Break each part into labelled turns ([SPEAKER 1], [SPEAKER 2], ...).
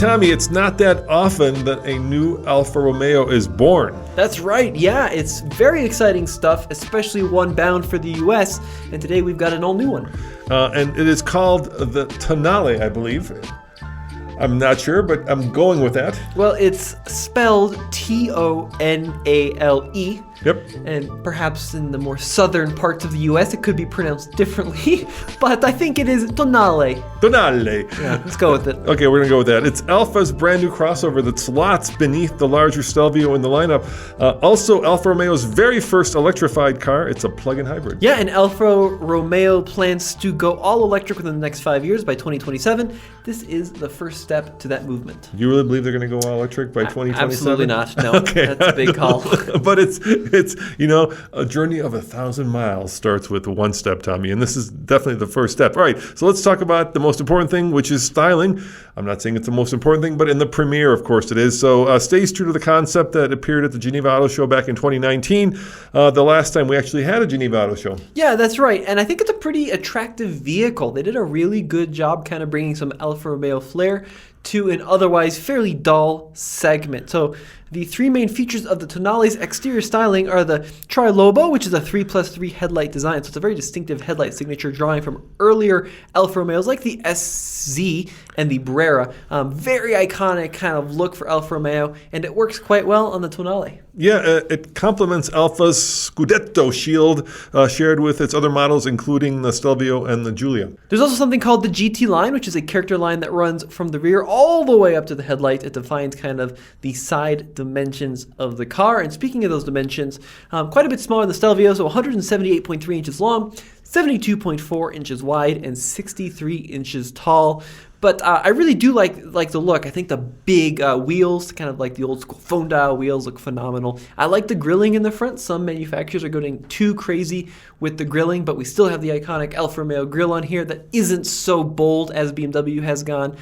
[SPEAKER 1] Tommy, it's not that often that a new Alfa Romeo is born.
[SPEAKER 2] That's right, yeah, it's very exciting stuff, especially one bound for the US, and today we've got an all-new one.
[SPEAKER 1] And it is called the Tonale, I believe. I'm not sure, but I'm going with that.
[SPEAKER 2] Well, it's spelled Tonale.
[SPEAKER 1] Yep.
[SPEAKER 2] And perhaps in the more southern parts of the US, it could be pronounced differently, but I think it is Tonale.
[SPEAKER 1] Tonale.
[SPEAKER 2] Yeah, let's go with it.
[SPEAKER 1] Okay, we're going to go with that. It's Alfa's brand new crossover that slots beneath the larger Stelvio in the lineup. Also, Alfa Romeo's very first electrified car. It's a plug-in hybrid.
[SPEAKER 2] Yeah, and Alfa Romeo plans to go all electric within the next 5 years by 2027. This is the first step to that movement.
[SPEAKER 1] Do you really believe they're going to go all electric by 2027?
[SPEAKER 2] Absolutely not. No,
[SPEAKER 1] Okay.
[SPEAKER 2] That's a big call.
[SPEAKER 1] But it's a journey of 1,000 miles starts with one step, Tommy, and this is definitely the first step. All right, so let's talk about the most important thing, which is styling. I'm not saying it's the most important thing, but in the premiere, of course, it is. So stays true to the concept that appeared at the Geneva Auto Show back in 2019, the last time we actually had a Geneva Auto Show.
[SPEAKER 2] Yeah, that's right, and I think it's a pretty attractive vehicle. They did a really good job kind of bringing some Alfa Romeo flair to an otherwise fairly dull segment. So the three main features of the Tonale's exterior styling are the Tri-Lobo, which is a 3+3 headlight design. So it's a very distinctive headlight signature drawing from earlier Alfa Romeos like the SZ and the Brera. Very iconic kind of look for Alfa Romeo, and it works quite well on the Tonale.
[SPEAKER 1] Yeah, it complements Alfa's Scudetto shield shared with its other models, including the Stelvio and the Giulia.
[SPEAKER 2] There's also something called the GT line, which is a character line that runs from the rear all the way up to the headlight. It defines kind of the side dimensions of the car. And speaking of those dimensions, quite a bit smaller than the Stelvio, so 178.3 inches long, 72.4 inches wide, and 63 inches tall. But I really do like the look. I think the big wheels, kind of like the old school phone dial wheels, look phenomenal. I like the grilling in the front. Some manufacturers are going too crazy with the grilling, but we still have the iconic Alfa Romeo grill on here that isn't so bold as BMW has gone.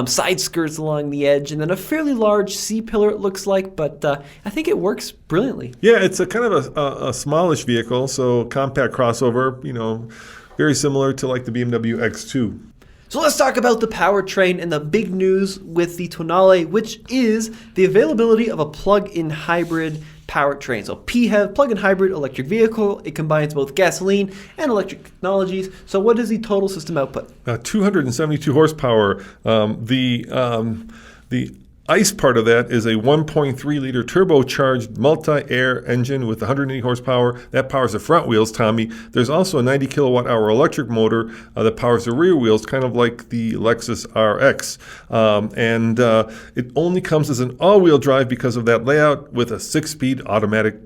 [SPEAKER 2] Side skirts along the edge, and then a fairly large C-pillar it looks like, but I think it works brilliantly.
[SPEAKER 1] Yeah, it's a kind of a smallish vehicle, so compact crossover, very similar to like the BMW X2.
[SPEAKER 2] So let's talk about the powertrain and the big news with the Tonale, which is the availability of a plug-in hybrid powertrain. So PHEV, plug-in hybrid electric vehicle. It combines both gasoline and electric technologies. So what is the total system output? 272 horsepower. The ICE part of that is a 1.3-liter turbocharged multi-air engine with 180 horsepower. That powers the front wheels, Tommy. There's also a 90 kilowatt-hour electric motor that powers the rear wheels, kind of like the Lexus RX. And it only comes as an all-wheel drive because of that layout with a 6-speed automatic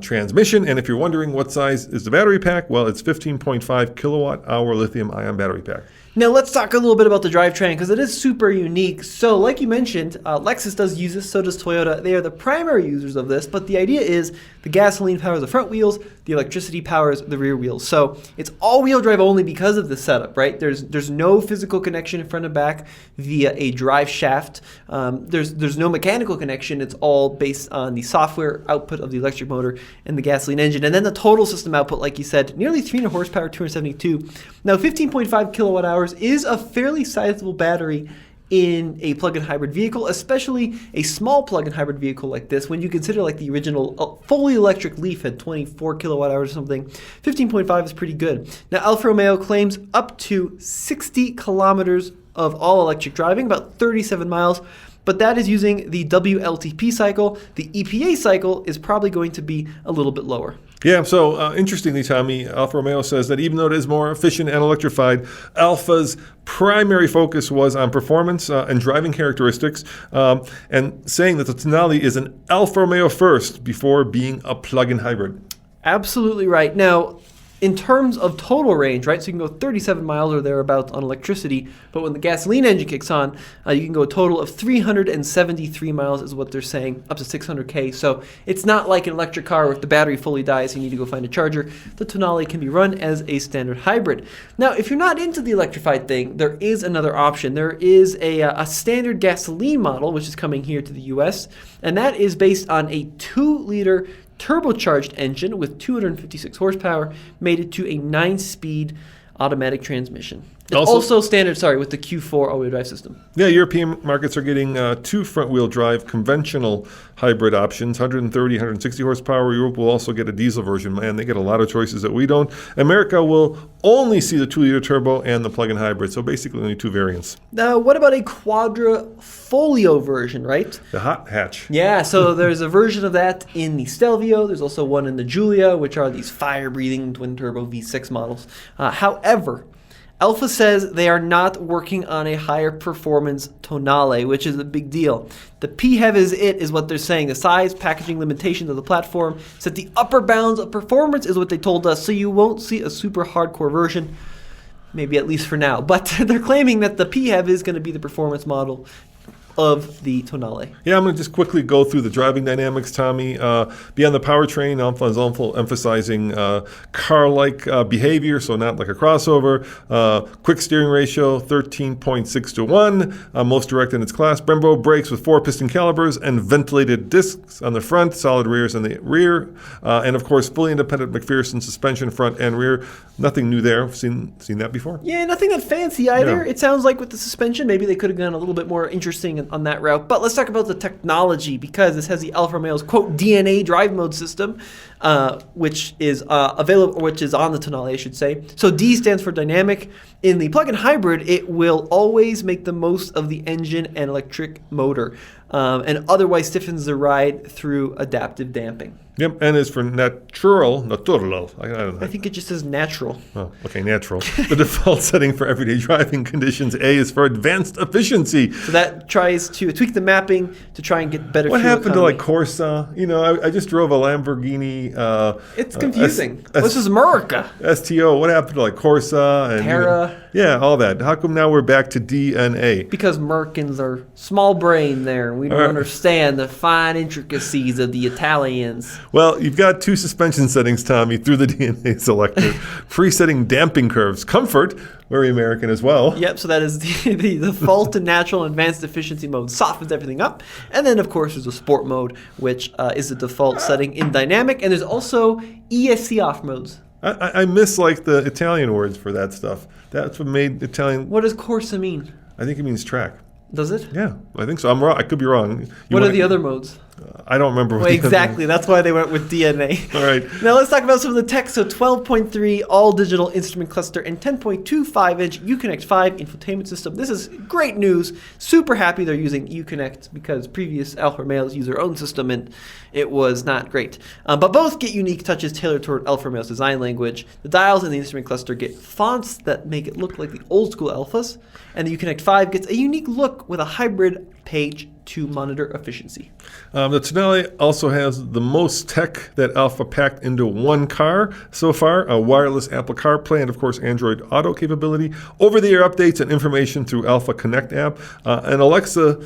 [SPEAKER 2] transmission. And if you're wondering what size is the battery pack, well, it's 15.5 kilowatt-hour lithium-ion battery pack. Now let's talk a little bit about the drivetrain because it is super unique. So like you mentioned, Lexus does use this, so does Toyota. They are the primary users of this, but the idea is the gasoline powers the front wheels, the electricity powers the rear wheels. So it's all-wheel drive only because of the setup, right? There's no physical connection in front and back via a drive shaft. There's no mechanical connection. It's all based on the software output of the electric motor and the gasoline engine. And then the total system output, like you said, nearly 300 horsepower, 272. Now 15.5 kilowatt hours is a fairly sizable battery in a plug-in hybrid vehicle, especially a small plug-in hybrid vehicle like this. When you consider like the original fully electric Leaf had 24 kilowatt hours or something, 15.5 is pretty good. Now Alfa Romeo claims up to 60 kilometers of all-electric driving, about 37 miles, but that is using the WLTP cycle. The EPA cycle is probably going to be a little bit lower.
[SPEAKER 1] Yeah, so interestingly, Tommy, Alfa Romeo says that even though it is more efficient and electrified, Alfa's primary focus was on performance and driving characteristics, and saying that the Tonale is an Alfa Romeo first before being a plug-in hybrid.
[SPEAKER 2] Absolutely right. Now, in terms of total range, right, so you can go 37 miles or thereabouts on electricity, but when the gasoline engine kicks on, you can go a total of 373 miles is what they're saying, up to 600K. So it's not like an electric car where if the battery fully dies, you need to go find a charger. The Tonale can be run as a standard hybrid. Now, if you're not into the electrified thing, there is another option. There is a standard gasoline model, which is coming here to the US, and that is based on a 2-liter turbocharged engine with 256 horsepower, mated to a 9-speed automatic transmission.
[SPEAKER 3] It's also standard, with the Q4 all-wheel drive system.
[SPEAKER 2] Yeah, European markets are getting 2 front-wheel drive conventional hybrid options, 130, 160 horsepower. Europe will also get a diesel version. Man, they get a lot of choices that we don't. America will only see the 2-liter turbo and the plug-in hybrid, so basically only 2 variants.
[SPEAKER 3] Now, what about a quadrifolio version, right?
[SPEAKER 2] The hot hatch.
[SPEAKER 3] Yeah, so there's a version of that in the Stelvio. There's also one in the Giulia, which are these fire-breathing twin-turbo V6 models. However, Alfa says they are not working on a higher performance Tonale, which is a big deal. The PHEV is what they're saying. The size, packaging limitations of the platform set the upper bounds of performance is what they told us, so you won't see a super hardcore version, maybe at least for now. But they're claiming that the PHEV is going to be the performance model of the Tonale.
[SPEAKER 2] Yeah, I'm going to just quickly go through the driving dynamics, Tommy. Beyond the powertrain, Alfa is also emphasizing car-like behavior, so not like a crossover. Quick steering ratio, 13.6 to 1, most direct in its class. Brembo brakes with 4 piston calipers and ventilated discs on the front, solid rears in the rear, and of course, fully independent McPherson suspension front and rear. Nothing new there. Seen that before?
[SPEAKER 3] Yeah, nothing that fancy either.
[SPEAKER 2] Yeah.
[SPEAKER 3] It sounds like with the suspension, maybe they could have gone a little bit more interesting on that route. But let's talk about the technology, because this has the Alfa Romeo's quote DNA drive mode system, which is available, which is on the Tonale, I should say. So D stands for dynamic. In the plug-in hybrid, it will always make the most of the engine and electric motor, and otherwise stiffens the ride through adaptive damping.
[SPEAKER 2] Yep, and as for natural, I don't know.
[SPEAKER 3] I think it just says natural.
[SPEAKER 2] Oh, okay, natural. The default setting for everyday driving conditions, A, is for advanced efficiency.
[SPEAKER 3] So that tries to tweak the mapping to try and get better
[SPEAKER 2] What
[SPEAKER 3] fuel
[SPEAKER 2] happened
[SPEAKER 3] economy.
[SPEAKER 2] to like Corsa? You know, I just drove a Lamborghini.
[SPEAKER 3] It's confusing. This is America.
[SPEAKER 2] STO. What happened to like Corsa and
[SPEAKER 3] Terra.
[SPEAKER 2] Yeah, all that. How come now we're back to DNA?
[SPEAKER 3] Because Americans are small brain there. We don't understand the fine intricacies of the Italians.
[SPEAKER 2] Well, you've got 2 suspension settings, Tommy, through the DNA selector. Presetting damping curves. Comfort, very American as well.
[SPEAKER 3] Yep, so that is the default and natural advanced efficiency mode. Softens everything up. And then, of course, there's a sport mode, which is the default setting in dynamic. And there's also ESC off modes.
[SPEAKER 2] I miss like the Italian words for that stuff. That's what made Italian.
[SPEAKER 3] What does Corsa mean?
[SPEAKER 2] I think it means track.
[SPEAKER 3] Does it?
[SPEAKER 2] Yeah, I think so. I'm wrong. I could be wrong.
[SPEAKER 3] What are the other modes?
[SPEAKER 2] I don't remember.
[SPEAKER 3] Well, exactly. That's why they went with DNA.
[SPEAKER 2] All right.
[SPEAKER 3] Now let's talk about some of the tech. So 12.3 all-digital instrument cluster and 10.25-inch Uconnect 5 infotainment system. This is great news. Super happy they're using Uconnect, because previous Alfa Romeos use their own system and it was not great. But both get unique touches tailored toward Alfa Romeo's design language. The dials in the instrument cluster get fonts that make it look like the old-school Alfas, and the Uconnect 5 gets a unique look with a hybrid page to monitor efficiency.
[SPEAKER 2] The Tonale also has the most tech that Alfa packed into one car so far, a wireless Apple CarPlay and, of course, Android Auto capability, over-the-air updates and information through Alfa Connect app, and Alexa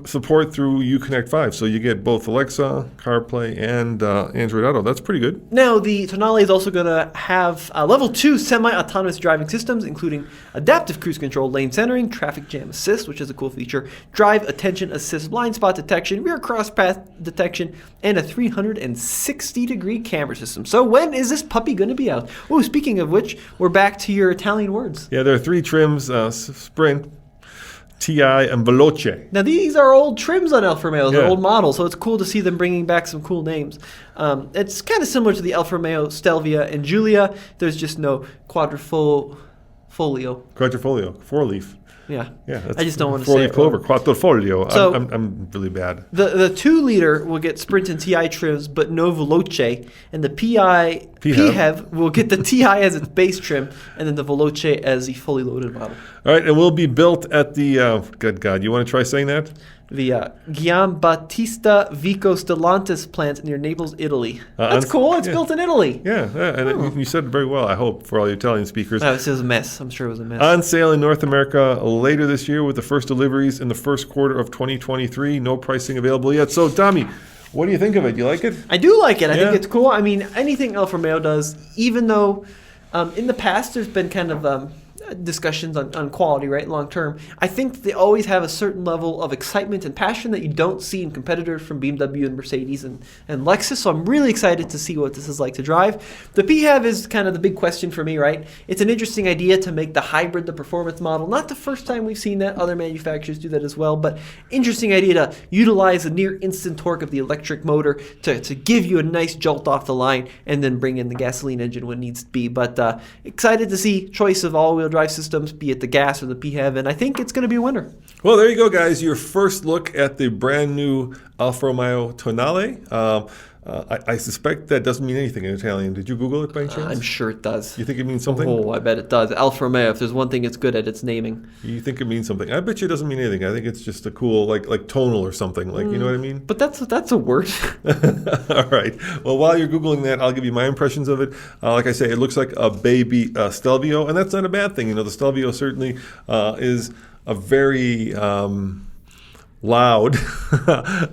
[SPEAKER 2] support through Uconnect 5. So you get both Alexa, CarPlay, and Android Auto. That's pretty good.
[SPEAKER 3] Now, the Tonale is also going to have level 2 semi-autonomous driving systems, including adaptive cruise control, lane centering, traffic jam assist, which is a cool feature, drive attention assist, blind spot detection, rear cross path detection, and a 360-degree camera system. So when is this puppy going to be out? Oh, speaking of which, we're back to your Italian words.
[SPEAKER 2] Yeah, there are 3 trims, Sprint, TI, and Veloce.
[SPEAKER 3] Now, these are old trims on Alfa Romeo. They're
[SPEAKER 2] Yeah.
[SPEAKER 3] old models, so it's cool to see them bringing back some cool names. It's kind of similar to the Alfa Romeo Stelvia and Giulia. There's just no quadrifolio.
[SPEAKER 2] Quadrifolio, 4-leaf.
[SPEAKER 3] Yeah.
[SPEAKER 2] Yeah, that's
[SPEAKER 3] I just don't want to say
[SPEAKER 2] 4-leaf
[SPEAKER 3] it
[SPEAKER 2] clover,
[SPEAKER 3] wrong.
[SPEAKER 2] quadrifolio.
[SPEAKER 3] So-
[SPEAKER 2] I'm really bad.
[SPEAKER 3] The 2-liter will get Sprint and TI trims, but no Veloce, and the PHEV will get the TI as its base trim, and then the Veloce as the fully loaded model.
[SPEAKER 2] All right, and will be built at the, good God, you want to try saying that?
[SPEAKER 3] The Giambattista Vico Stellantis plant near Naples, Italy. That's cool. It's built in Italy.
[SPEAKER 2] Yeah, and you said it very well, I hope, for all you Italian speakers.
[SPEAKER 3] This is a mess. I'm sure it was a mess.
[SPEAKER 2] On sale in North America later this year with the first deliveries in the first quarter of 2023. No pricing available yet. So, Tommy, what do you think of it? You like it?
[SPEAKER 3] I do like it. I
[SPEAKER 2] Yeah.
[SPEAKER 3] think it's cool. I mean, anything Alfa Romeo does, even though in the past there's been kind of discussions on quality, right, long term. I think they always have a certain level of excitement and passion that you don't see in competitors from BMW and Mercedes and Lexus. So I'm really excited to see what this is like to drive. The PHEV is kind of the big question for me, right? It's an interesting idea to make the hybrid the performance model. Not the first time we've seen that. Other manufacturers do that as well. But interesting idea to utilize the near instant torque of the electric motor to give you a nice jolt off the line and then bring in the gasoline engine when it needs to be. But excited to see choice of all-wheel drive systems, be it the gas or the PHEV, and I think it's going to be a winner.
[SPEAKER 2] Well, there you go, guys. Your first look at the brand new Alfa Romeo Tonale. I suspect that doesn't mean anything in Italian. Did you Google it by any chance?
[SPEAKER 3] I'm sure it does.
[SPEAKER 2] You think it means something?
[SPEAKER 3] Oh, I bet it does. Alfa Romeo, if there's one thing it's good at, it's naming.
[SPEAKER 2] You think it means something? I bet you it doesn't mean anything. I think it's just a cool, like tonal or something. Like, you know what I mean?
[SPEAKER 3] But that's a word.
[SPEAKER 2] All right. Well, while you're Googling that, I'll give you my impressions of it. Like I say, it looks like a baby Stelvio, and that's not a bad thing. You know, the Stelvio certainly is a very loud,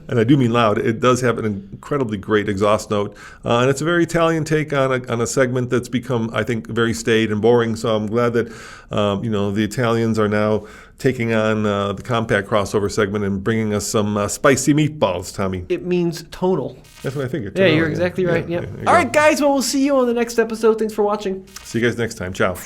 [SPEAKER 2] and I do mean loud. It does have an incredibly great exhaust note, and it's a very Italian take on a segment that's become, I think, very staid and boring. So I'm glad that the Italians are now taking on the compact crossover segment and bringing us some spicy meatballs, Tommy.
[SPEAKER 3] It means tonal.
[SPEAKER 2] That's what I figured.
[SPEAKER 3] Yeah, you're exactly right. Yeah. All right, guys. Well, we'll see you on the next episode. Thanks for watching.
[SPEAKER 2] See you guys next time. Ciao.